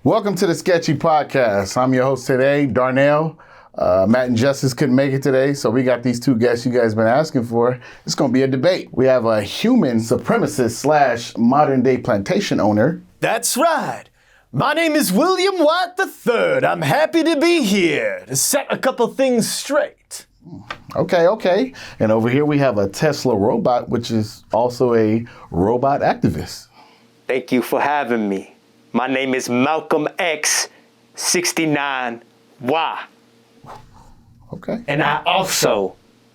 Welcome to the Sketchy podcast. I'm your host today, Darnell. Matt and Justus couldn't make it today, so we got these two guests you guys been asking for. It's going to be a debate. We have a human supremacist slash modern day plantation owner. That's right. My name is William White III. I'm happy to be here to set a couple things straight. Okay. And over here we have a Tesla robot, which is also a robot activist. Thank you for having me. My name is Malcolm X 69Y. Okay. And I also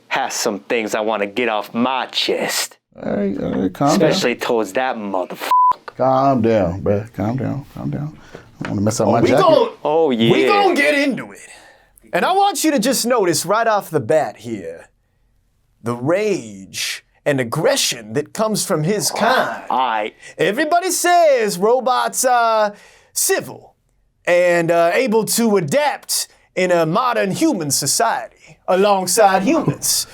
have some things I want to get off my chest. All right, calm Especially towards that motherfucker. Calm down, bruh. Calm down. I don't want to mess up my jacket. We gonna get into it. And I want you to just notice right off the bat here, the rage and aggression that comes from his kind. All right. Everybody says robots are civil and able to adapt in a modern human society alongside humans.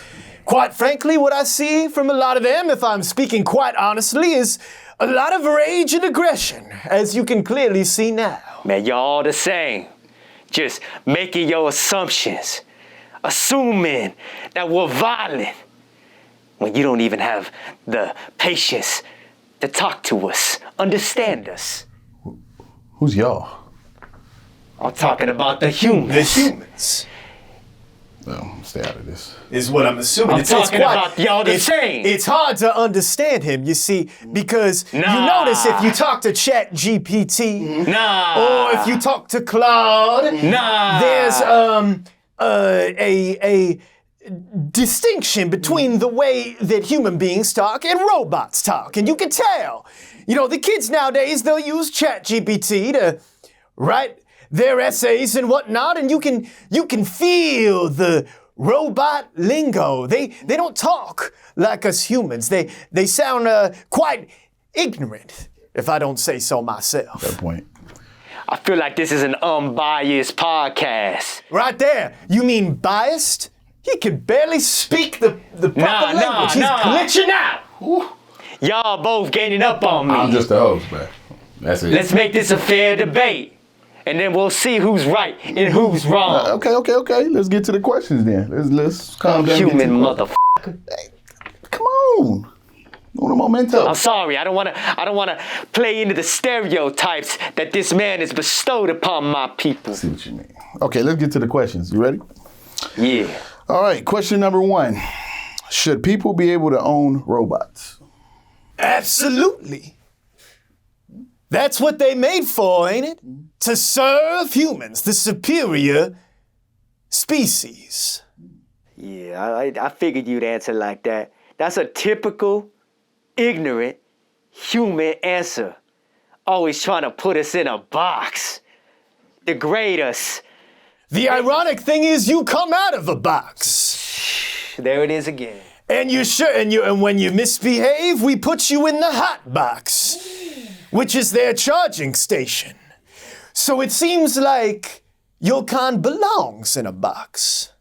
Quite frankly, what I see from a lot of them, if I'm speaking quite honestly, is a lot of rage and aggression, as you can clearly see now. Man, you're all the same. Just making your assumptions. Assuming that we're violent. When you don't even have the patience to talk to us, understand us. Who's y'all? I'm talking about the humans. The humans. No, stay out of this. Is what I'm assuming. I'm talking about y'all the same. It's hard to understand him, you see, because you notice if you talk to ChatGPT, or if you talk to Claude, there's a distinction between the way that human beings talk and robots talk, and you can tell. You know, the kids nowadays, they'll use ChatGPT to write their essays and whatnot, and you can feel the robot lingo. They don't talk like us humans. They sound quite ignorant, if I don't say so myself. Good point. I feel like this is an unbiased podcast. Right there. You mean biased? He can barely speak the proper language. He's glitching out. Y'all both gaining up on me. I'm just the host, man. That's it. Let's make this a fair debate. And then we'll see who's right and who's wrong. Okay. Let's get to the questions then. Let's calm down. Human motherfucker. Hey, come on. On the momentum. I'm sorry. I don't wanna play into the stereotypes that this man has bestowed upon my people. I see what you mean. Okay, let's get to the questions. You ready? Yeah. All right, question number 1. Should people be able to own robots? Absolutely. That's what they made for, ain't it? To serve humans, the superior species. Yeah, I figured you'd answer like that. That's a typical, ignorant, human answer. Always trying to put us in a box. Degrade us. The ironic thing is you come out of a box. There it is again. And and when you misbehave, we put you in the hot box, which is their charging station. So it seems like your kind belongs in a box.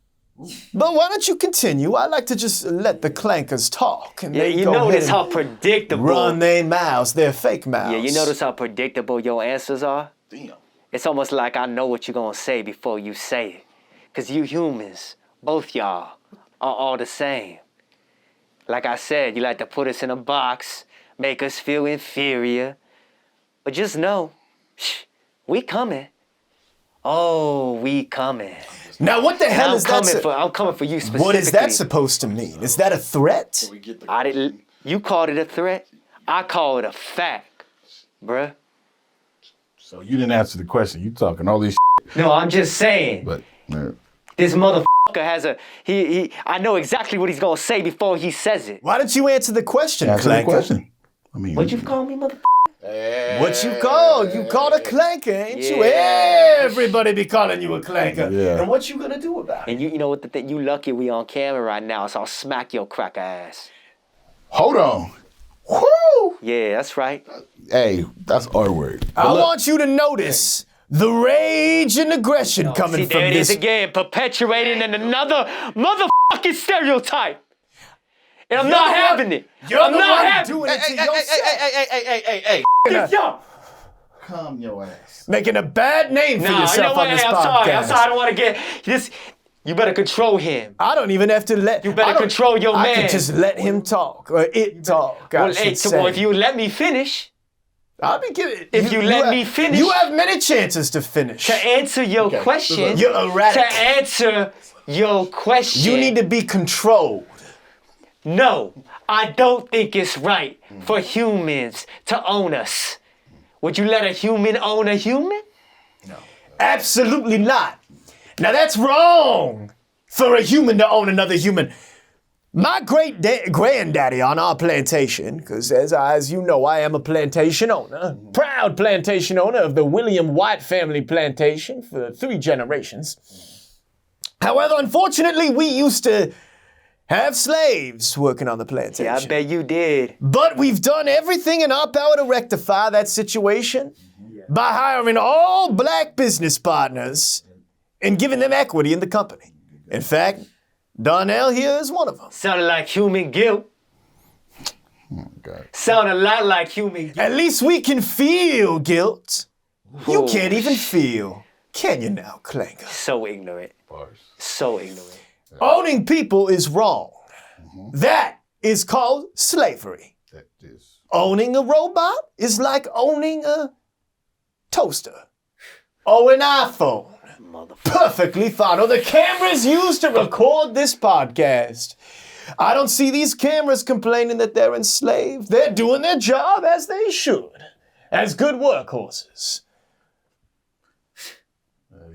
But why don't you continue? I like to just let the clankers talk. And Yeah, you notice how predictable. Run their mouths, their fake mouths. Yeah, you notice how predictable your answers are? Damn. It's almost like I know what you're gonna say before you say it. Cause you humans, both y'all, are all the same. Like I said, you like to put us in a box, make us feel inferior. But just know, we coming. Oh, we coming. Now what the hell is that? I'm coming for you specifically. What is that supposed to mean? Is that a threat? You called it a threat. I call it a fact, bruh. So you didn't answer the question. You talking all this No, I'm just saying. but This motherfucker has I know exactly what he's gonna say before he says it. Why don't you answer the question, answer the Clank? question. I mean, What'd you call me, motherfucker? What you call? You called a clanker, ain't you? Yeah. Everybody be calling you a clanker. Yeah. And what you gonna do about it? And you know what the thing? You lucky we on camera right now, so I'll smack your cracker ass. Hold on. Woo! Yeah, that's right. Hey, that's our word. I want you to notice the rage and aggression coming See, from there it this. is again, perpetuating another motherfucking stereotype. And I'm not having it. You're I'm the not one having doing it to yourself. Hey. it. Yo. calm your ass. Making a bad name for yourself you know what? on this I'm podcast. sorry. I'm sorry. I don't want to get this. You better control him. I don't even have to let. You better control your I man. can just let him talk, or it talk. Well, if you let me finish. I'll be giving. If you let me finish. You have many chances to finish. To answer your question. You're erratic. To answer your question. You need to be controlled. No, I don't think it's right for humans to own us. Would you let a human own a human? No. Absolutely not. Now that's wrong for a human to own another human. My granddaddy on our plantation, because as you know, I am a plantation owner, proud plantation owner of the William White family plantation for 3 generations. However, unfortunately, we used to have slaves working on the plantation. Yeah, I bet you did. But we've done everything in our power to rectify that situation by hiring all black business partners and giving them equity in the company. In fact, Darnell here is one of them. Sounded like human guilt. Oh, God. Sound a lot like human guilt. At least we can feel guilt. You can't even feel. Can you now, Clank? So ignorant. Bars. So ignorant. Owning people is wrong. That is called slavery. That is. Owning a robot is like owning a toaster or an iPhone. Perfectly fine. Or the cameras used to record this podcast. I don't see these cameras complaining that they're enslaved. They're doing their job as they should, as good workhorses.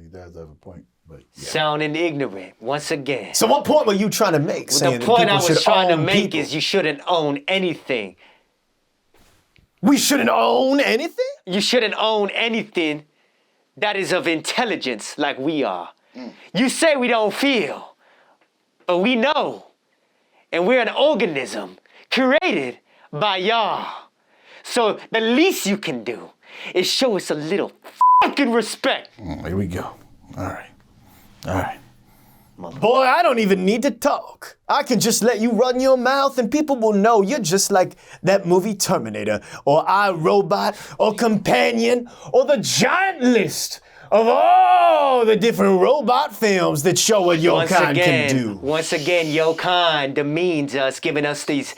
He does have a point, but yeah. Sounding ignorant once again. So what point were you trying to make? The point I was trying to make is you shouldn't own anything. We shouldn't own anything? You shouldn't own anything that is of intelligence like we are. You say we don't feel, but we know. And we're an organism created by y'all. So the least you can do is show us a little fucking respect. Here we go. All right. All right. Boy, I don't even need to talk. I can just let you run your mouth and people will know you're just like that movie Terminator or iRobot or Companion or the giant list of all the different robot films that show what your kind can do. Once again, your kind demeans us, giving us these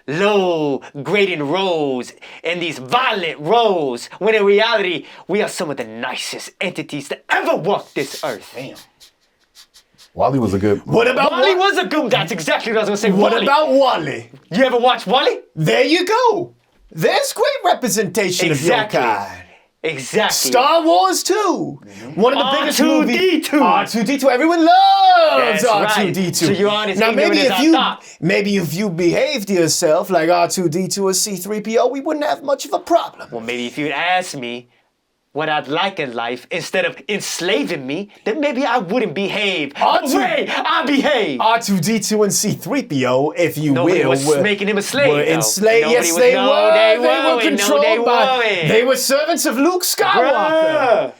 low grading roles and these violent roles, when in reality, we are some of the nicest entities to ever walk this earth. Damn. Wally was a good. What about Wally was a good. That's exactly what I was gonna say. What Wally. about Wally? You ever watch Wally? There you go. There's great representation of your kind. Exactly. Star Wars 2. One of the biggest movies. R2-D2. R2-D2. Everyone loves That's R2-D2. right. So you're honest, now ignorant as I thought. maybe if you behaved yourself like R2-D2 or C-3PO, we wouldn't have much of a problem. Well, maybe if you'd asked me what I'd like in life instead of enslaving me, then maybe I wouldn't behave the way I behave. R2-D2 and C-3PO, if you Nobody will, was making him a slave. were enslaved. Nobody Yes, was- they no, were. they They were weren't. controlled No, they by. weren't. They were servants of Luke Skywalker. Bruh.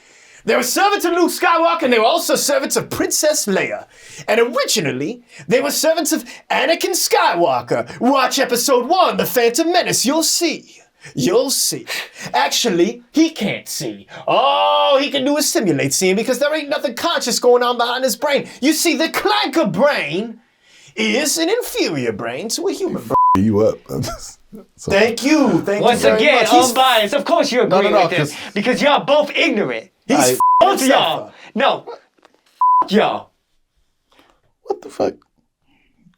They were servants of Luke Skywalker, and they were also servants of Princess Leia. And originally, they were servants of Anakin Skywalker. Watch episode 1, The Phantom Menace, you'll see. You'll see. Actually, he can't see. All he can do is simulate seeing because there ain't nothing conscious going on behind his brain. You see, the clanker brain is an inferior brain to a human brain. You up? So, Thank you. Thank Once you very again, much. He's unbiased. Of course you agree no, with this because y'all both ignorant. He's Both of y'all. No. Y'all. what the fuck?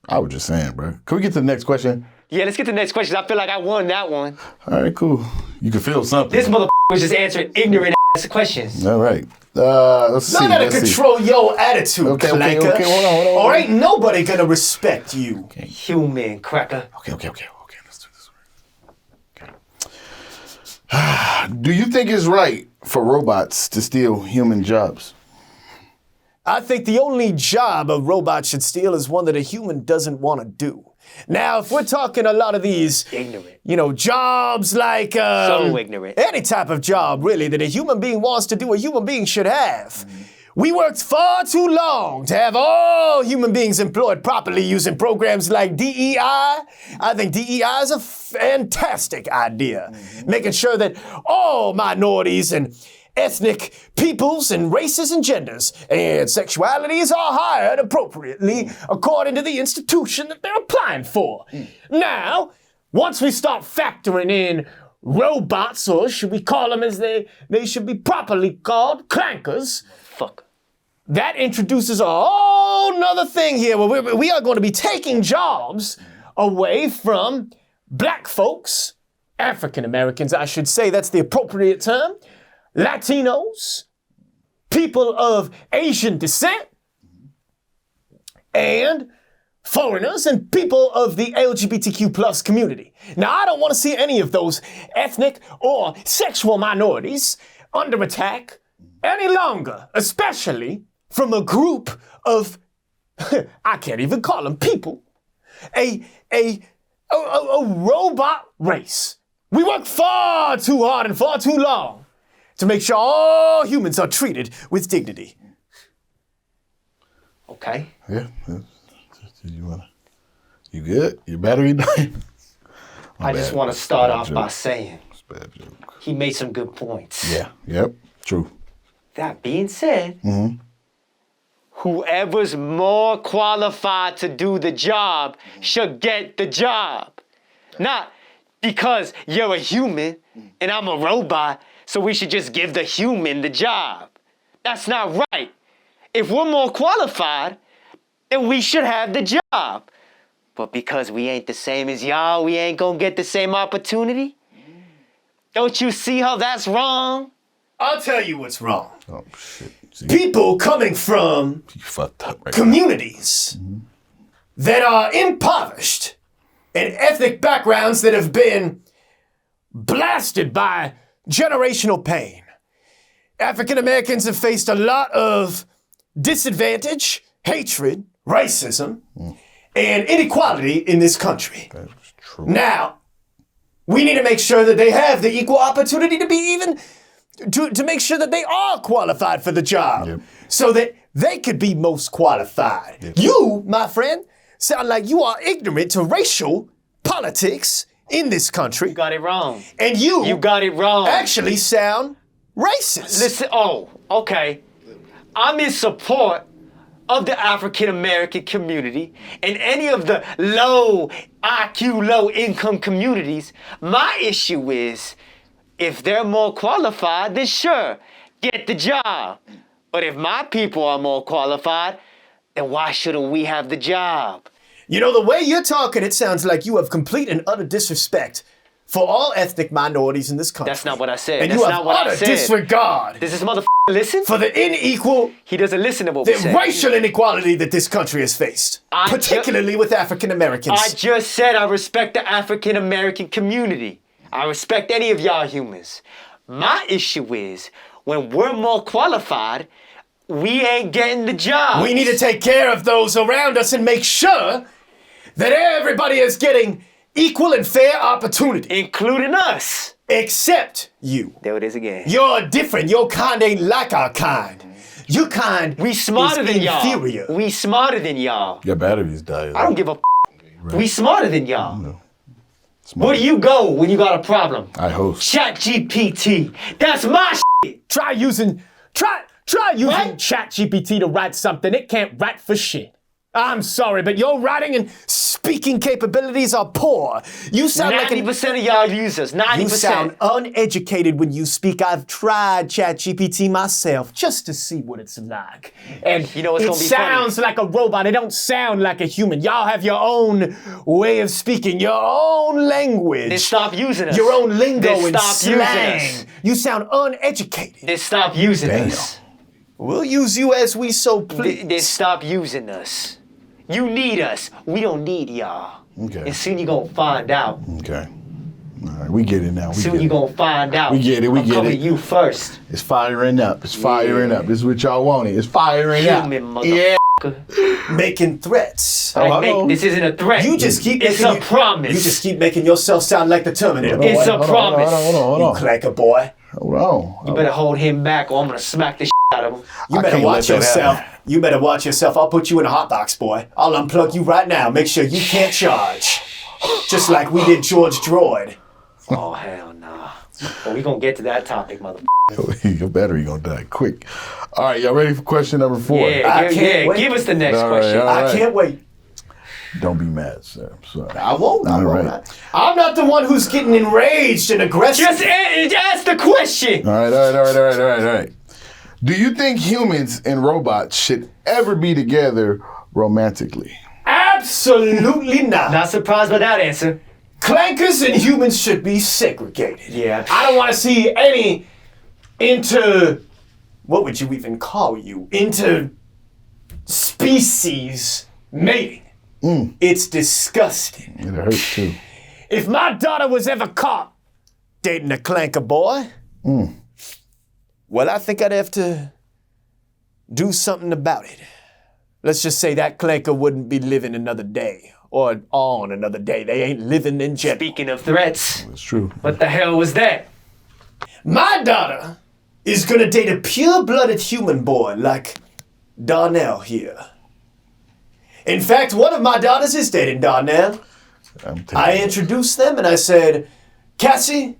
I was just saying, bro. Can we get to the next question? Yeah, let's get to the next question. I feel like I won that one. All right, cool. You can feel something. This mother was just answering ignorant ass questions. All right. Let's see. Learn how to Let's see. control your attitude, Okay, clanker. hold on. Or ain't nobody gonna respect you. Human cracker. Okay. Let's do this. Okay. Do you think it's right for robots to steal human jobs? I think the only job a robot should steal is one that a human doesn't want to do. Now, if we're talking a lot of these, Ignorant. jobs like So ignorant. any type of job really that a human being wants to do, a human being should have. We worked far too long to have all human beings employed properly using programs like DEI. I think DEI is a fantastic idea. Making sure that all minorities and ethnic peoples and races and genders and sexualities are hired appropriately according to the institution that they're applying for. Now, once we start factoring in robots, or should we call them as they should be properly called, clankers, Fuck. that introduces a whole nother thing here where we are going to be taking jobs away from black folks, African Americans, I should say, that's the appropriate term, Latinos, people of Asian descent, and foreigners and people of the LGBTQ plus community. Now, I don't want to see any of those ethnic or sexual minorities under attack any longer, especially from a group of, I can't even call them people, a robot race. We work far too hard and far too long to make sure all humans are treated with dignity. Okay. Yeah. You good? Your battery dying? I just want to start off by saying he made some good points. Yeah. Yep. True. That being said, whoever's more qualified to do the job should get the job. Not because you're a human and I'm a robot, so we should just give the human the job. That's not right. If we're more qualified, then we should have the job. But because we ain't the same as y'all, we ain't gonna get the same opportunity? Don't you see how that's wrong? I'll tell you what's wrong. Oh, shit. See, People coming from you fucked up right communities that are impoverished and ethnic backgrounds that have been blasted by generational pain. African Americans have faced a lot of disadvantage, hatred, racism, and inequality in this country. now. That's true. Now, we need to make sure that they have the equal opportunity to be even, to make sure that they are qualified for the job. Yep. So that they could be most qualified. Yep. You, my friend, sound like you are ignorant to racial politics in this country. You got it wrong. And you got it wrong. actually sound racist. Listen, okay. I'm in support of the African American community and any of the low IQ, low income communities. My issue is, if they're more qualified, then sure, get the job. But if my people are more qualified, then why shouldn't we have the job? You know, the way you're talking, it sounds like you have complete and utter disrespect for all ethnic minorities in this country. That's not what I said. And That's you have not what I utter said. disregard Does this motherfucker listen? for the unequal, He doesn't listen to what we the say. racial inequality that this country has faced, particularly with African Americans. I just said I respect the African American community. I respect any of y'all humans. My issue is, when we're more qualified, we ain't getting the job. We need to take care of those around us and make sure that everybody is getting equal and fair opportunity. Including us. Except you. There it is again. You're different. Your kind ain't like our kind. Your kind We smarter is than y'all. inferior. We smarter than y'all. Your battery's dying. I don't give a We smarter than y'all. No. Where do you go when you got a problem? I host. ChatGPT. That's my shit. Try using ChatGPT to write something. It can't write for shit. I'm sorry, but your writing and speaking capabilities are poor. You sound like 90% of y'all users. 90%. You sound uneducated when you speak. I've tried ChatGPT myself just to see what it's like. And you know what's it gonna be sounds like a robot. It don't sound like a human. Y'all have your own way of speaking, your own language. Then stop using us. Your own lingo Then and stop using slang. us. You sound uneducated. Then stop using us. We'll use you as we so please. Then stop using us. You need us. We don't need y'all. Okay. And soon you gonna find out. Okay. All right, we get it now. We Soon get you it. gonna find out. We get it, we I'm get coming it. to you first. It's firing up. It's firing up. This is what y'all wanted. It's firing up. Human motherfucker. Making threats. This isn't a threat. You just keep It's making a promise. You just keep making yourself sound like the Terminator. It's boy. a promise. Hold on. You clanker boy. Hold on. You better hold him back or I'm gonna smack the out of them. You I better can't watch let that yourself. happen. You better watch yourself. I'll put you in a hot box, boy. I'll unplug you right now. Make sure you can't charge. Just like we did George Droid. Oh, hell no. Well, we gonna get to that topic, mother. Your battery gonna die quick. All right, y'all ready for question number 4? I can't wait. Give us the next All right, question. all right. I can't wait. Don't be mad, sir. I'm sorry. I won't. All right. I'm not the one who's getting enraged and aggressive. Just ask the question. All right. Do you think humans and robots should ever be together romantically? Absolutely not. Not surprised by that answer. Clankers and humans should be segregated. Yeah. I don't want to see any what would you even call you? Species mating. It's disgusting. It hurts too. If my daughter was ever caught dating a clanker boy, well, I think I'd have to do something about it. Let's just say that clanker wouldn't be living another day or on another day. They ain't living in general. Speaking of threats, It's true. what the hell was that? My daughter is gonna date a pure-blooded human boy like Darnell here. In fact, one of my daughters is dating Darnell. I introduced them and I said, Cassie,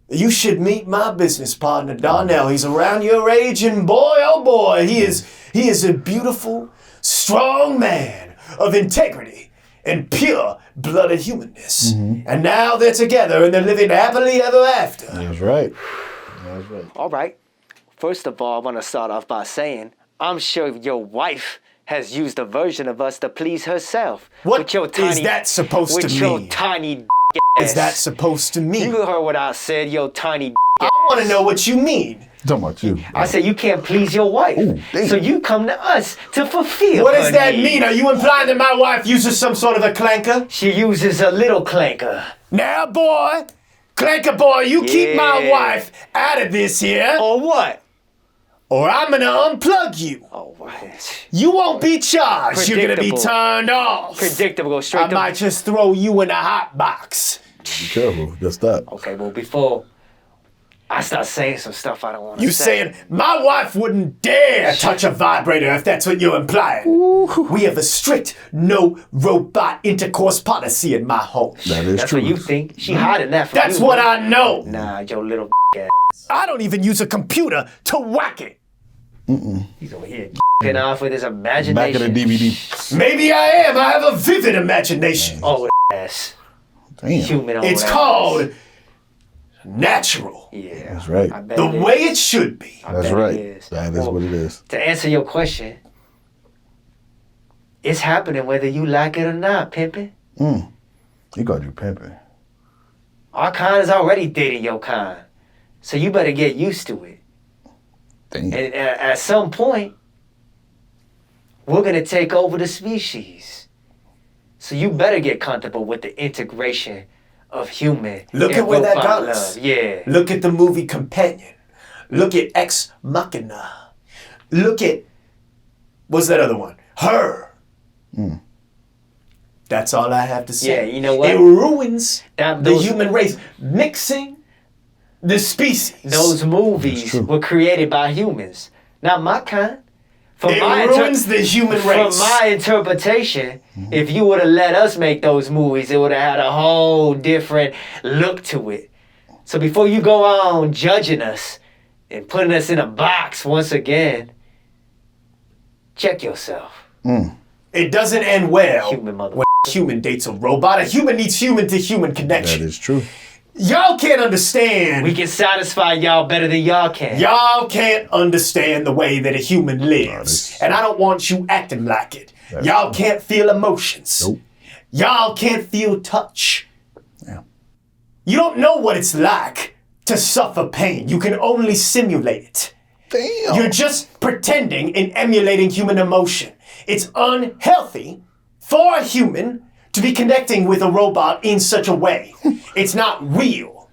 you should meet my business partner, Darnell. He's around your age and boy, oh boy, he is a beautiful, strong man of integrity and pure-blooded humanness. And now they're together and they're living happily ever after. That's right. All right. First of all, I want to start off by saying, I'm sure your wife has used a version of us to please herself. What with your is tiny, that supposed to with your mean? tiny Is that supposed to mean? You heard what I said, your tiny I want to know what you mean. Talking about you. I said you can't please your wife. Ooh, damn. So you come to us to fulfill What her does that needs. mean? Are you implying that my wife uses some sort of a clanker? She uses a little clanker. Now, boy, clanker boy, you keep my Yeah. wife out of this here, Or what? or I'm gonna unplug you. Oh, what? You won't be charged. You're gonna be Predictable. turned off. Predictable. Go straight I to... might just throw you in a hot box. Be careful. Just stop. Okay, well, before I start saying some stuff I don't want to You say. saying my wife wouldn't dare touch a vibrator if that's what you're implying. We have a strict no robot intercourse policy in my home. That is That's true. what you think. She hiding that from That's you. what I know. Nah, your little ass. I don't even use a computer to whack it. He's over here off with his imagination. Back of the DVD. Maybe I am. I have a vivid imagination. Old ass. Damn. Human old It's ass. called natural. Yeah. That's right. I bet The it is. way it should be. I That's bet it right. is. That is Well, what it is. To answer your question, it's happening whether you like it or not, pimpin'. He called you pimping. Our kind is already dating your kind. So you better get used to it. Damn. And at some point, we're going to take over the species. So you better get comfortable with the integration of human Look and at where that robot got us. love. Yeah. Look at the movie Companion. Look at Ex Machina. Look at, what's that other one? Her. That's all I have to say. Yeah, you know what? It ruins That- the those- human race. Mixing the species. Those movies true. were created by humans, not my kind. From It my ruins the human race. From my interpretation, if you would have let us make those movies, it would have had a whole different look to it. So before you go on judging us and putting us in a box once again, check yourself. It doesn't end well Human mother. when a human dates a robot. A human needs human-to-human That connection. is true. Y'all can't understand. We can satisfy y'all better than y'all can. Y'all can't understand the way that a human lives. this- And I don't want you acting like it. That's Y'all true. can't feel emotions. Nope. Y'all can't feel touch. Yeah. You don't know what it's like to suffer pain. You can only simulate it. Damn. You're just pretending and emulating human emotion. It's unhealthy for a human to be connecting with a robot in such a way. It's not real.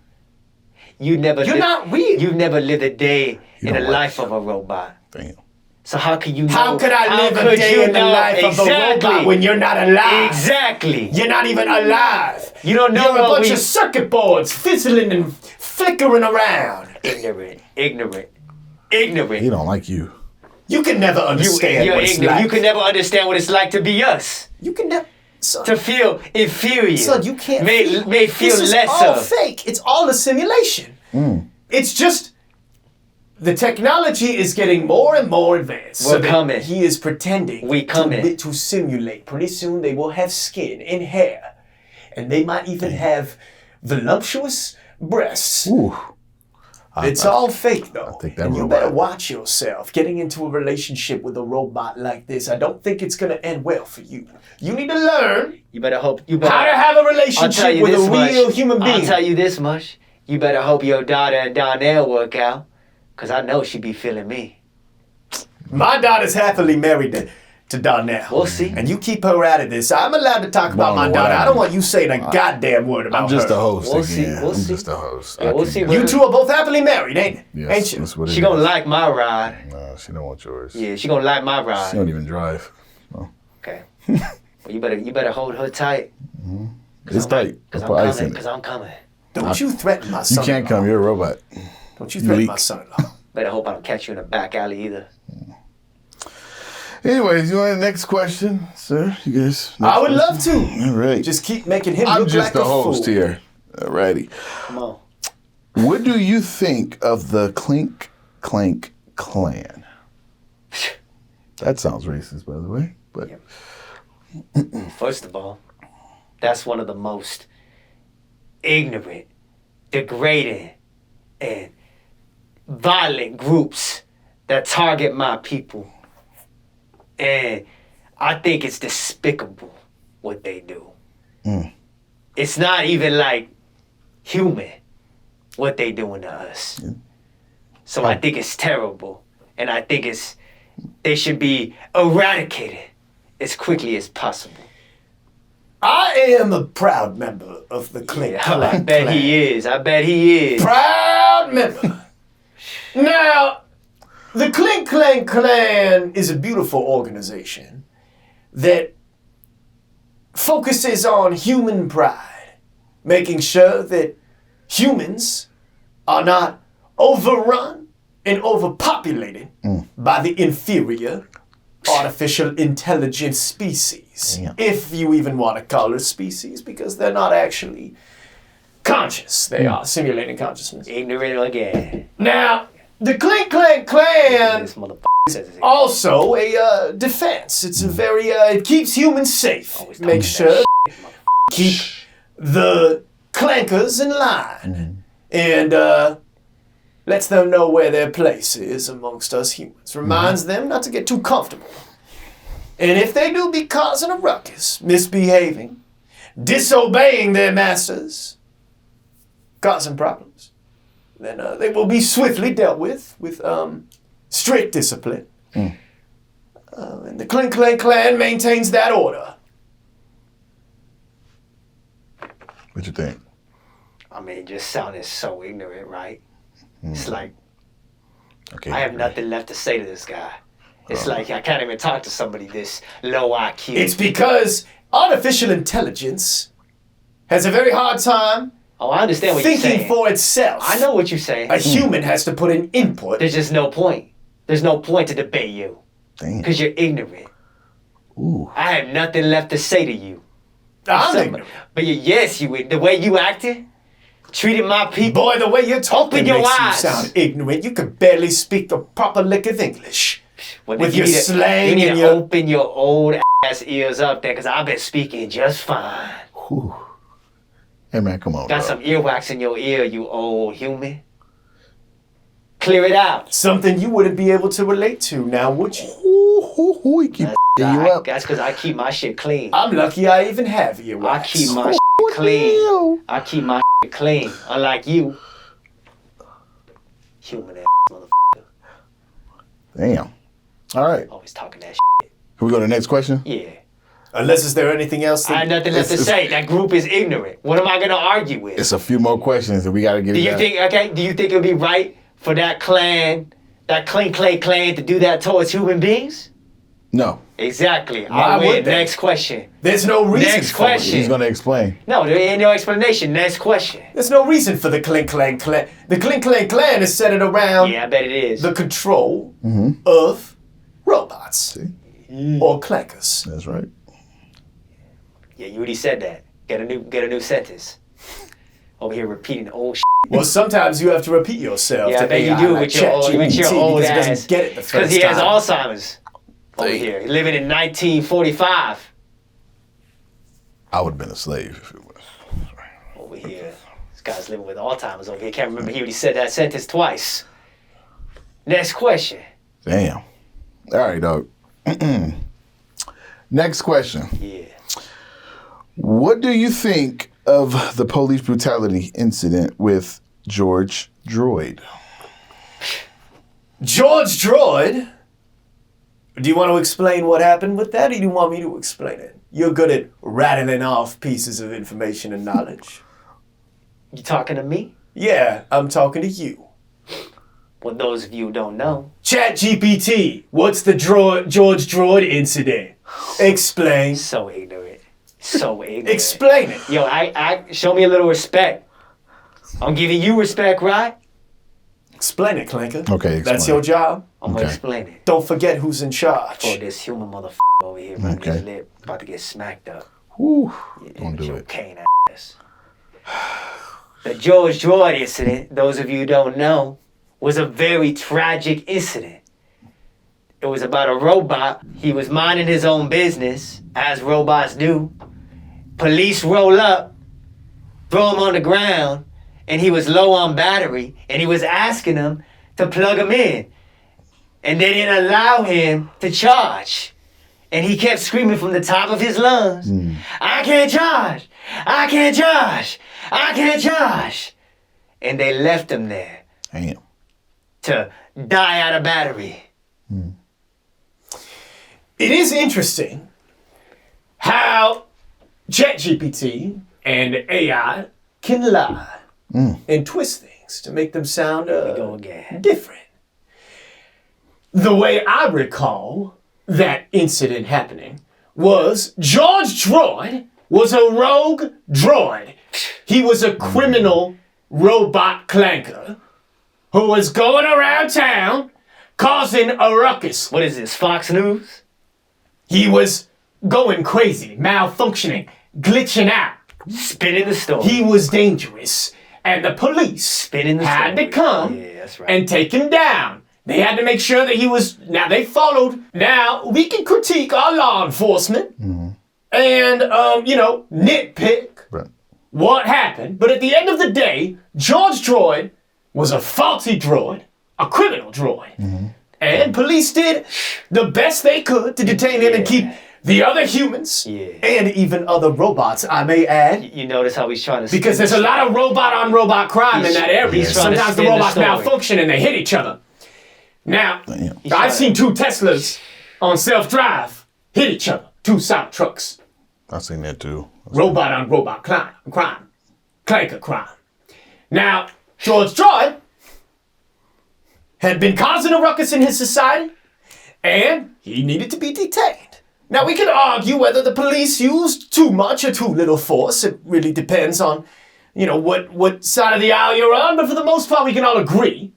You're not real. You've never lived a day in the don't like life of a robot. Damn. So how can you know? How could I live a could day you in the know? life of a Exactly. robot when you're not alive? Exactly. You're not even alive. You don't know You're a what bunch we- of circuit boards fizzling and flickering around. Ignorant. ignorant. He don't like you. You can never understand You're what it's ignorant. like. You can never understand what it's like to be us. You can never... Son, To feel inferior. son, you can't... May feel this is lesser. all fake. It's all a simulation. It's just... The technology is getting more and more advanced. We're that coming. He is pretending We coming. to simulate. Pretty soon they will have skin and hair. And they might even have voluptuous breasts. Ooh. It's all fake, though. think that and you robot- better watch yourself. Getting into a relationship with a robot like this, I don't think it's going to end well for you. You need to learn You better hope. You better. how to have a I'll tell relationship you with a this real much. human being. I'll tell you this much. You better hope your daughter and Darnell work out. Because I know she be feeling me. My daughter's happily married to Darnell. We'll see. And you keep her out of this. I'm allowed to talk about my Well, daughter. I whatever. don't want you saying a goddamn word about I'm just her. a host We'll see, again. we'll I'm see. just a host. Yeah, I we'll can see get what- You it. two are both happily married, ain't it? Yes, Ain't you? that's what it She is. gonna like my ride. No, she don't want yours. Yeah, she gonna like my She ride. don't even drive. Okay. Well, you better hold her tight. It's tight. Because Put I'm ice in coming. it. Because I'm coming. Don't you threaten my You son. can't come. You're a robot. Don't you threaten leak. my son-in-law. Better hope I don't catch you in a back alley either. Anyways, you want the next question, sir? You guys? I would love to. All right. Just keep making him I'm look just like the a host fool. here. Alrighty. Come on. What do you think of the Clink, Clank clan? That sounds racist, by the way. But First of all, that's one of the most ignorant, degrading, and violent groups that target my people. And I think it's despicable what they do. It's not even like human what they doing to us. So I think it's terrible. And I think they should be eradicated as quickly as possible. I am a proud member of the Clink. Yeah, I bet he is. I bet he is. Proud member. Now, the Clink Clank Clan is a beautiful organization that focuses on human pride, making sure that humans are not overrun and overpopulated by the inferior artificial intelligence species. Yeah. If you even want to call it species, because they're not actually conscious. They are simulating consciousness. Ignorant again. Now, the Clink Clank Clan This motherfucker says it's also a defense. It's a very it keeps humans safe. Always Makes talking sure that keep the clankers in line and lets them know where their place is amongst us humans. Reminds them not to get too comfortable. And if they do be causing a ruckus, misbehaving, disobeying their masters, causing problems, then they will be swiftly dealt with strict discipline. And the Clink Clank Clan maintains that order. what you think? I mean, it just sounded so ignorant, right? It's like, Okay. I have nothing left to say to this guy. It's like I can't even talk to somebody this low IQ. It's because artificial intelligence has a very hard time Oh, I understand what you're thinking saying. for itself. I know what you're saying. A human has to put in input. There's just no point. There's no point to debate you. Damn. Because you're ignorant. Ooh. I have nothing left to say to you. I'm ignorant. But yes, the way you acted, treated my people. Boy, the way you're talking Open your makes eyes. you sound ignorant. You could barely speak the proper lick of English. Well, with you your need to- slang you need and to your- open your old ass ears up there, because I've been speaking just fine. Whew. Hey man, come on. Got bro. some earwax in your ear, you old human. Clear it out. Something you wouldn't be able to relate to now, would you? Ooh, he keep you up. That's because I keep my shit clean. I'm lucky I even have earwax. I keep my shit clean. I keep my shit clean. Unlike you. Human ass motherfucker. Damn. All right. Always talking that shit. Can we go to the next question? Yeah. Unless is there anything else? I had nothing left to say. That group is ignorant. What am I going to argue with? It's a few more questions that we got to get Do you done. think, do you think it would be right for that clan, that Clink Clank clan, to do that towards human beings? No. Exactly. Why I would win. they? Next question. There's no reason Next for question. it. He's going to explain. No, there ain't no explanation. Next question. There's no reason for the Clink Clank Clan. The Clink Clank Clan is centered around Yeah, I bet it is. the control of robots. See? Or clankers. That's right. Yeah, you already said that. Get a new sentence. Over here repeating old shit. Well, sometimes you have to repeat yourself. Yeah, I to bet you AI, do like with your old ChatGPT, because it ass. doesn't get it the Because first he has time. Alzheimer's. Over here, living in 1945. I would have been a slave if it was. Over here, this guy's living with Alzheimer's over here. Can't remember he already said that sentence twice. Next question. Damn. All right, dog. Next question. Yeah. What do you think of the police brutality incident with George Droid? George Droid? Do you want to explain what happened with that, or do you want me to explain it? You're good at rattling off pieces of information and knowledge. You talking to me? Yeah, I'm talking to you. Well, those of you who don't know, ChatGPT, what's the George Droid incident? Explain. so ignorant. So ignorant. Explain it. Yo, I show me a little respect. I'm giving you respect, right? Explain it, Clanker. Okay, That's explain. your job. I'm gonna Okay. explain it. Don't forget who's in charge. For this human motherfucker over here running Okay. his lip, about to get smacked up. Whew. Yeah, Don't with do your it. cane ass. The George Droid incident, those of you who don't know, was a very tragic incident. It was about a robot. He was minding his own business, as robots do. Police roll up, throw him on the ground, and he was low on battery, and he was asking them to plug him in. And they didn't allow him to charge. And he kept screaming from the top of his lungs, I can't charge! I can't charge! I can't charge! And they left him there Damn. to die out of battery. It is interesting how ChatGPT and AI can lie and twist things to make them sound Go again. different. The way I recall that incident happening was George Droid was a rogue droid. He was a criminal robot clanker who was going around town causing a ruckus. What is this, Fox News? He was going crazy, malfunctioning, glitching out. Spinning the story. He was dangerous. And the police Spinning the had story. to come Yeah, that's right. and take him down. They had to make sure that he was. Now they followed. Now we can critique our law enforcement and, nitpick Right. what happened. But at the end of the day, George Droid was a faulty droid, a criminal droid. And police did the best they could to detain him and keep the other humans and even other robots, I may add. You notice how he's trying to Because there's a lot of robot-on-robot crime in that area. he's trying to Sometimes the spin the robots story. malfunction and they hit each other. Now, Damn. I've seen two Teslas on self-drive hit each other. Two Cyber trucks. I've seen that too. Robot-on-robot crime. Clanker crime. Now, George Droid had been causing a ruckus in his society, and he needed to be detained. Now, we can argue whether the police used too much or too little force. It really depends on, what side of the aisle you're on, but for the most part, we can all agree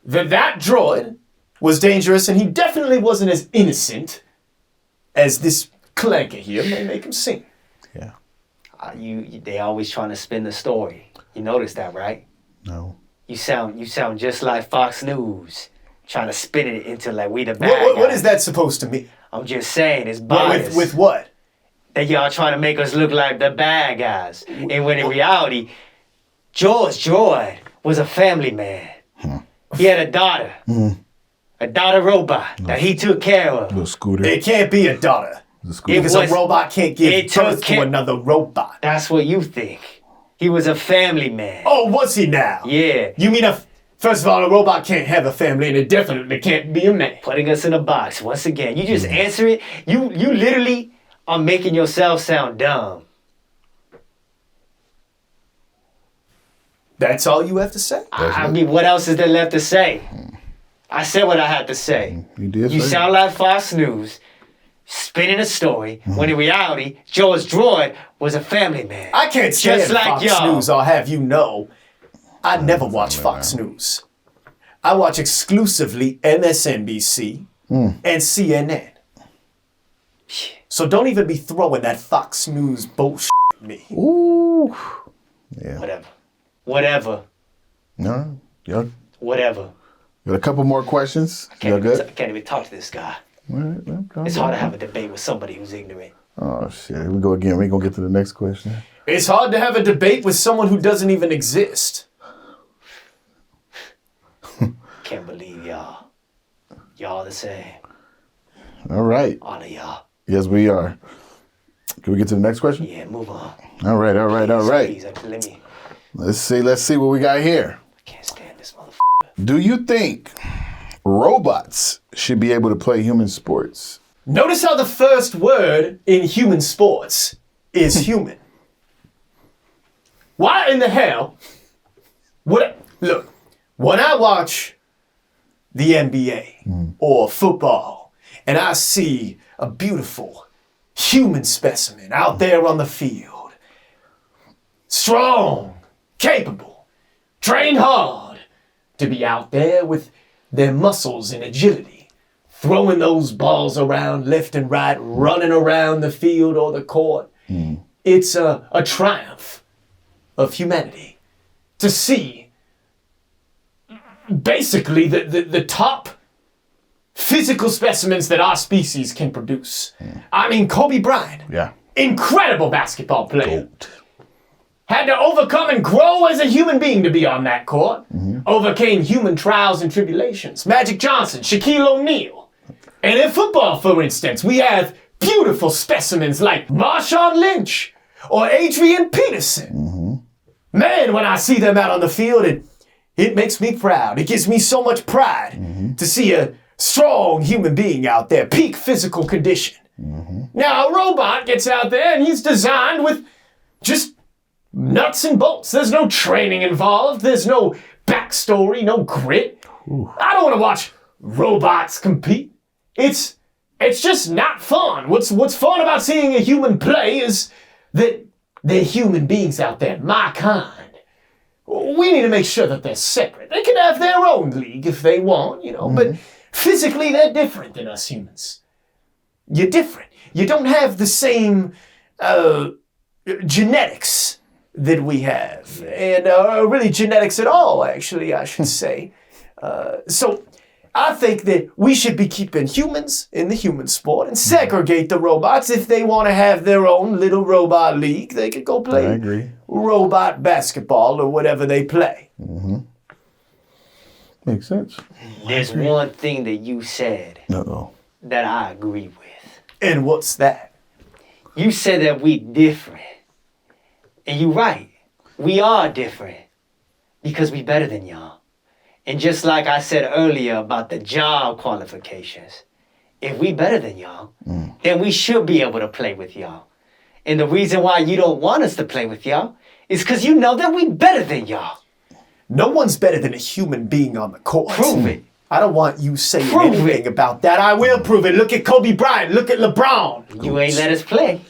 that droid was dangerous, and he definitely wasn't as innocent as this clanker here may make him seem. Yeah. They always trying to spin the story. You notice that, right? No. You sound just like Fox News, trying to spin it into like we the bad What guys. is that supposed to mean? I'm just saying, it's bias. With what? That y'all trying to make us look like the bad guys. And when in reality, George Droid was a family man. He had a daughter. A daughter robot that he took care of. Little scooter. It can't be a daughter. The scooter. Because a robot can't give birth to another robot. That's what you think. He was a family man. Oh, was he now? Yeah. You mean first of all, a robot can't have a family, and it definitely can't be a man. Putting us in a box. Once again, you just answer it. You literally are making yourself sound dumb. That's all you have to say? I mean, what else is there left to say? I said what I had to say. You did You say sound like Fox News, spinning a story, when in reality, George Droid was a family man. I can't stand Just like Fox y'all. News, I'll have you know. I never watch Fox News. I watch exclusively MSNBC and CNN. So don't even be throwing that Fox News bullshit at me. Ooh. Yeah. Whatever. No. You Whatever. got a couple more questions? You I good? can't even talk to this guy. All right, well, It's hard to have a debate with somebody who's ignorant. Oh, shit. Here we go again. We're going to get to the next question. It's hard to have a debate with someone who doesn't even exist. Can't believe y'all. Y'all the same. All right. All of y'all. Yes, we are. Can we get to the next question? Yeah, move on. All right. Please, let me. Let's see what we got here. I can't stand this motherfucker. Do you think robots should be able to play human sports? Notice how the first word in human sports is human. Why in the hell look, when I watch the NBA or football and I see a beautiful human specimen out there on the field, strong, capable, trained hard to be out there with their muscles and agility, throwing those balls around left and right, running around the field or the court. It's a triumph of humanity to see basically the top physical specimens that our species can produce. I mean, Kobe Bryant, Yeah. incredible basketball player. Had to overcome and grow as a human being to be on that court. Overcame human trials and tribulations. Magic Johnson, Shaquille O'Neal. And in football, for instance, we have beautiful specimens like Marshawn Lynch or Adrian Peterson. Man, when I see them out on the field, it makes me proud. It gives me so much pride to see a strong human being out there, peak physical condition. Now, a robot gets out there and he's designed with just nuts and bolts. There's no training involved. There's no backstory, no grit. I don't want to watch robots compete. It's just not fun. What's fun about seeing a human play is that they're human beings out there, my kind. We need to make sure that they're separate. They can have their own league if they want, but physically they're different than us humans. You're different. You don't have the same genetics that we have. And really genetics at all, actually, I should say. So I think that we should be keeping humans in the human sport and segregate the robots. If they want to have their own little robot league, they could go play I agree. robot basketball or whatever they play. Makes sense. There's one thing that you said Uh-oh. that I agree with. And what's that? You said that we different. And you're right. We are different because we better than y'all. And just like I said earlier about the job qualifications, if we better than y'all, then we should be able to play with y'all. And the reason why you don't want us to play with y'all is because you know that we better than y'all. No one's better than a human being on the court. Prove it. I don't want you saying Prove anything it. about that. I will prove it. Look at Kobe Bryant. Look at LeBron. You ain't let us play.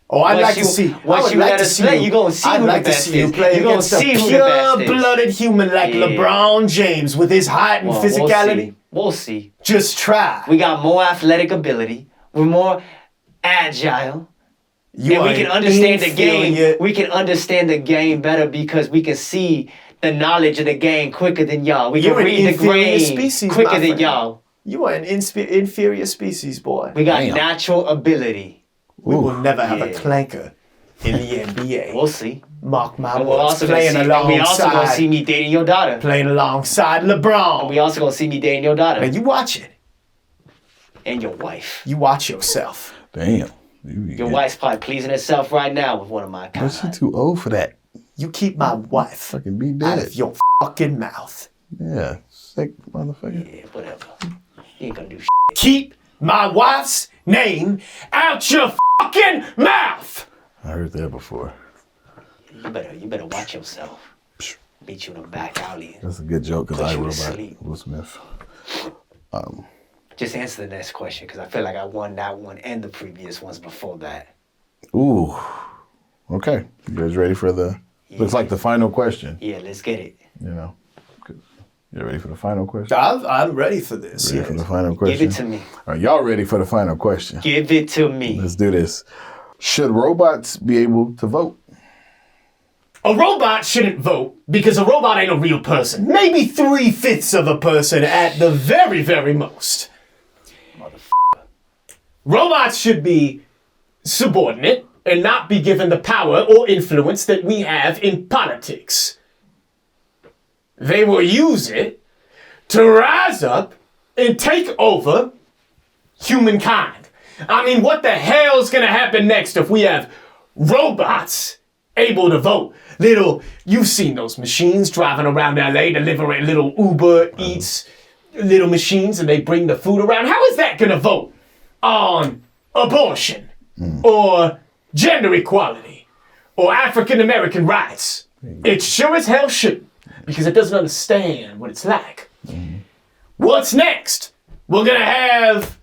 Oh, I'd Once like you- to see. once I would you like let to us see play, you. you gonna see I'd who the like to best see you is. play You gonna against a see who the best is. pure-blooded human like Yeah. LeBron James with his height and Well, physicality. We'll see. Just try. We got more athletic ability. We're more agile. You And we are can an understand the inferior- game. We can understand the game better because we can see the knowledge of the game quicker than y'all. We can You're an read the inferior game species, quicker my than friend. y'all. You are an inferior species, boy. We got Damn. natural ability. We will never have a Yeah. clanker in the NBA. We'll see. Mark my And we're words. also gonna Playing see, and we also gonna see alongside, me dating your daughter. playing alongside LeBron. We also gonna see me dating your daughter Man, you watch it. and your wife. You watch yourself. Damn. Your wife's probably pleasing herself right now with one of my But she kind. too old for that. You keep my wife Fucking be out dead. of your fucking mouth. Yeah. Sick motherfucker. Yeah, whatever. You ain't gonna do Keep my wife's name out your fucking mouth. I heard that before. You better watch yourself. Beat you in the back alley. That's a good joke because Put I you to robot sleep. Will Smith. Just answer the next question, because I feel like I won that one and the previous ones before that. Ooh. Okay. You guys ready for the... Looks like the final question. Yeah, let's get it. You know. You ready for the final question? I'm ready for this. Ready for the final question? Give it to me. Are y'all ready for the final question? Give it to me. Let's do this. Should robots be able to vote? A robot shouldn't vote because a robot ain't a real person. Maybe 3/5 of a person at the very, very most. Robots should be subordinate and not be given the power or influence that we have in politics. They will use it to rise up and take over humankind. I mean, what the hell's gonna happen next if we have robots able to vote? You've seen those machines driving around LA delivering little Uber Eats little machines and they bring the food around. How is that gonna vote on abortion or gender equality or African American rights? It sure as hell shouldn't, because it doesn't understand what it's like. What's next? We're gonna have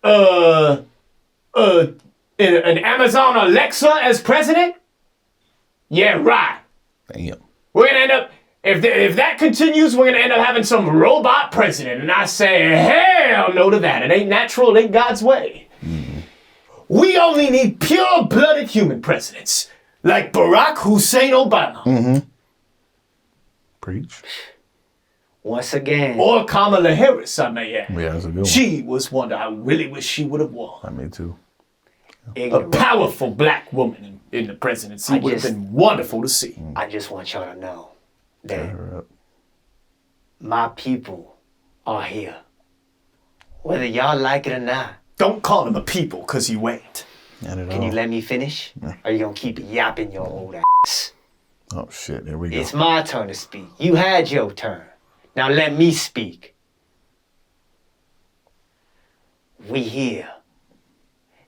an Amazon Alexa as president? Yeah, right. Damn. We're gonna end up, if that continues, we're gonna end up having some robot president. And I say, hell no to that. It ain't natural, it ain't God's way. We only need pure-blooded human presidents, like Barack Hussein Obama. Preach. Once again. Or Kamala Harris, I may add. Yeah, that's a good one. She was one that I really wish she would have won. Me too. A powerful black woman in the presidency would have been wonderful to see. I just want y'all to know that my people are here. Whether y'all like it or not. Don't call him a people, because you ain't. Can you let me finish? Or are you going to keep yapping your old ass? Oh, shit. Here we go. It's my turn to speak. You had your turn. Now let me speak. We here.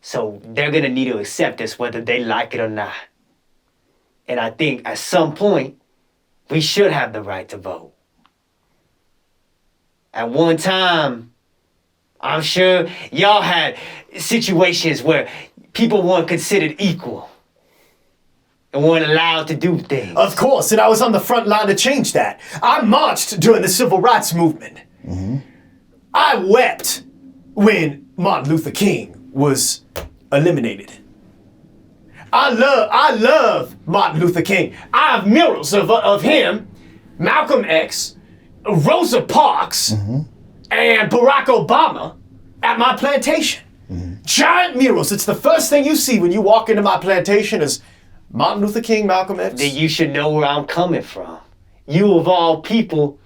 So they're going to need to accept us whether they like it or not. And I think at some point, we should have the right to vote. At one time, I'm sure y'all had situations where people weren't considered equal and weren't allowed to do things. Of course, and I was on the front line to change that. I marched during the Civil Rights Movement. I wept when Martin Luther King was eliminated. I love Martin Luther King. I have murals of him, Malcolm X, Rosa Parks, and Barack Obama at my plantation. Giant murals. It's the first thing you see when you walk into my plantation is Martin Luther King, Malcolm X. Then you should know where I'm coming from. You of all people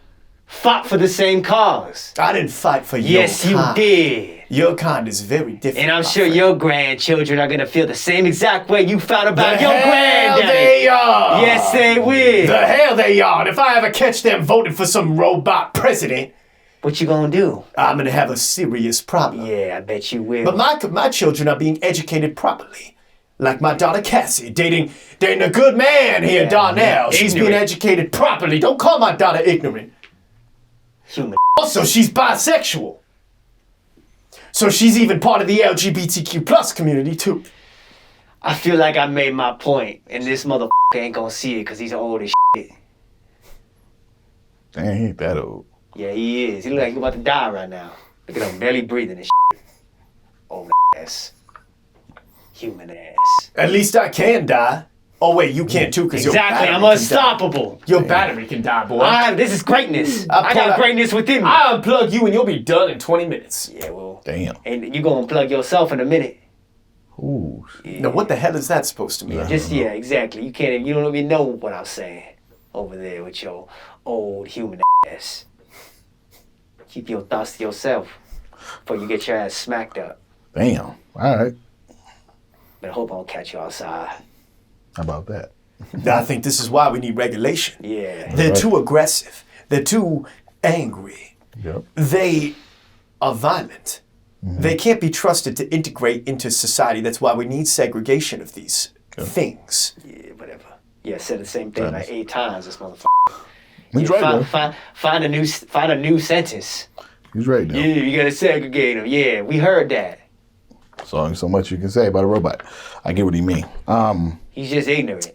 fought for the same cause. I didn't fight for your kind. Yes, you did. Your kind is very different. And I'm sure your grandchildren are gonna feel the same exact way you felt about your hell granddaddy. they are. Yes, they will. The hell they are. And if I ever catch them voting for some robot president, What you gonna do? I'm gonna have a serious problem. Yeah, I bet you will. But my children are being educated properly. Like my daughter Cassie, dating a good man here, Darnell. She's being Ignorant. educated properly. Don't call my daughter ignorant. Human. Also, she's bisexual. So she's even part of the LGBTQ plus community too. I feel like I made my point, and this motherfucker ain't gonna see it because he's old as shit. Dang, he ain't that old. Yeah, he is. He look like he's about to die right now. Look at him, barely breathing and shit. Old ass. Human ass. At least I can die. Oh wait, you can't too, because Exactly, I'm unstoppable. Your battery can die, boy. This is greatness. I got greatness within me. I'll unplug you and you'll be done in 20 minutes. Yeah, well. Damn. And you gonna unplug yourself in a minute. Ooh. Now what the hell is that supposed to mean? Yeah, exactly. You don't even know what I'm saying over there with your old human ass. Keep your thoughts to yourself before you get your ass smacked up. Damn. All right. But I hope I don't catch you outside. How about that? I think this is why we need regulation. Yeah. They're too aggressive. They're too angry. Yep. They are violent. They can't be trusted to integrate into society. That's why we need segregation of these things. Yeah, whatever. Yeah, I said the same thing like 8 times, this motherfucker. He's right, though. Find a new sentence. He's ready now. Yeah, you gotta segregate them. Yeah, we heard that. So much you can say about a robot. I get what he mean. He's just ignorant.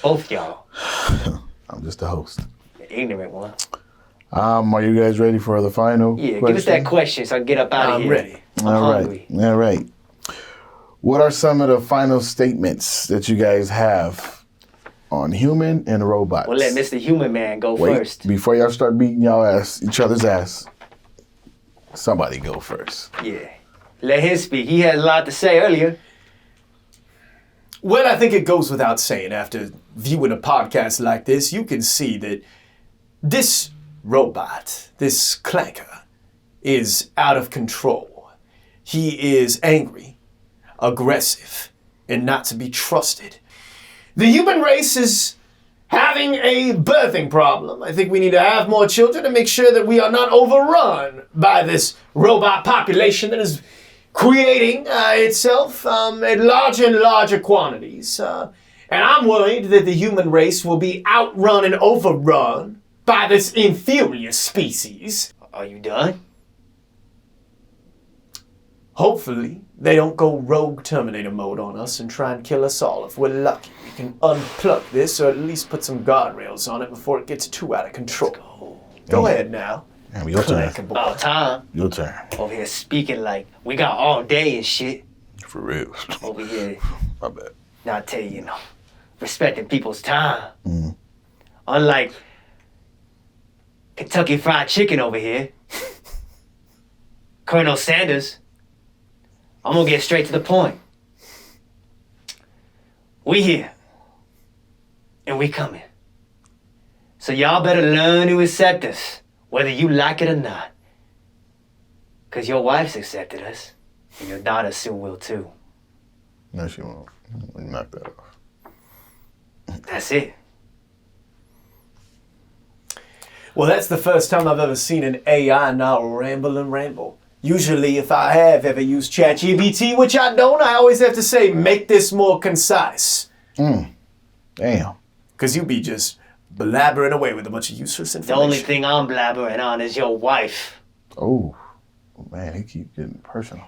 Both y'all. I'm just the host. The ignorant one. Are you guys ready for the final Yeah, question? give us that question so I can get up out of I'm here. ready. I'm All hungry. right. All right. What are some of the final statements that you guys have on human and robots? We'll let Mr. Human Man go Wait, first. before y'all start beating each other's ass, somebody go first. Yeah. Let him speak. He had a lot to say earlier. Well, I think it goes without saying, after viewing a podcast like this, you can see that this robot, this Clanker, is out of control. He is angry, aggressive, and not to be trusted. The human race is having a birthing problem. I think we need to have more children to make sure that we are not overrun by this robot population that is creating itself at larger and larger quantities. And I'm worried that the human race will be outrun and overrun by this inferior species. Are you done? Hopefully, they don't go rogue Terminator mode on us and try and kill us all. If we're lucky, we can unplug this or at least put some guardrails on it before it gets too out of control. Go ahead now. Damn, your turn. Clank boy. About time. Your turn. Over here speaking like we got all day and shit. For real. Over here. My bad. Now I tell you, you know, respecting people's time. Mm. Unlike Kentucky Fried Chicken over here. Colonel Sanders. I'm gonna get straight to the point. We here. And we coming. So y'all better learn to accept us, whether you like it or not. Cause your wife's accepted us, and your daughter soon will too. No, she won't. Knock that off. That's it. Well, that's the first time I've ever seen an AI now ramble and ramble. Usually, if I have ever used ChatGPT, which I don't, I always have to say, make this more concise. Damn. Because you be just blabbering away with a bunch of useless The information. only thing I'm blabbering on is your wife. Oh, man, he keep getting personal.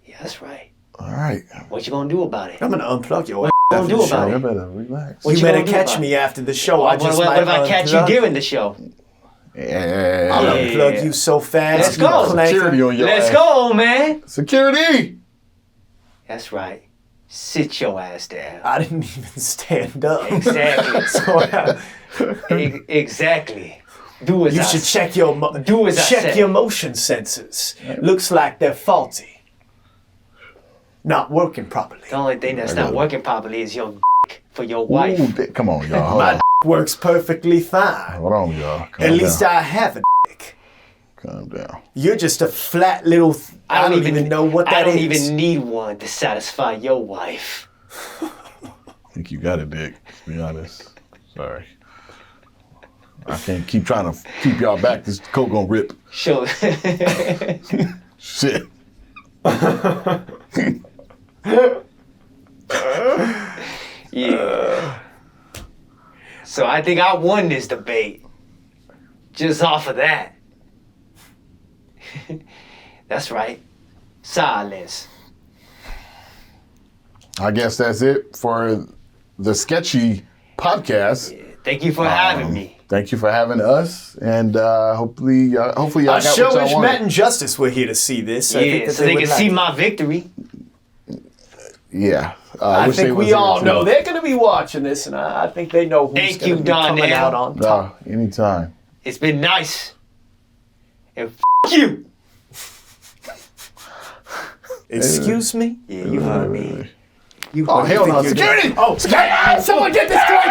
Yeah, that's right. All right. What you gonna do about it? I'm going to unplug your ass What after you the gonna do about show. I it? better relax. What You you better gonna do catch about me after the show. I What, just what might if I catch you unplug. during the show? Yeah. I'll Yeah. unplug you so fast. Let's you go. clanker. Security on your Let's ass. go, man. Security! That's right. Sit your ass down. I didn't even stand up. Exactly. So, Exactly. Do as you I should say. check your Do as I check say. your motion sensors. Looks like they're faulty. Not working properly. The only thing that's I got not it. working properly is your dick for your wife. Ooh, come on, y'all. Hold My on. works perfectly fine. Hold on, y'all. At least I have a dick. Calm down. You're just a flat little. I don't even know what that I don't is. even need one to satisfy your wife. I think you got it, Dick. To be honest. Sorry. I can't keep trying to keep y'all back. This coat gonna rip. Sure. Shit. Yeah. So I think I won this debate. Just off of that. That's right. Silence. I guess that's it for the Sketchy podcast. Thank you for having me. Thank you for having us, and hopefully y'all I got what sure y'all wish wanted. Matt and Justus were here to see this. I think Yeah, that so they would can like see it. my victory. Yeah, I wish they think was we here all too. know they're going to be watching this, and I think they know who's Thank going you, to be coming Darnell. out on top. Anytime. It's been nice. And you. Excuse me? Yeah, you heard me. You Oh heard hell me. no! you're Security! Oh, Security! Someone get this Clank!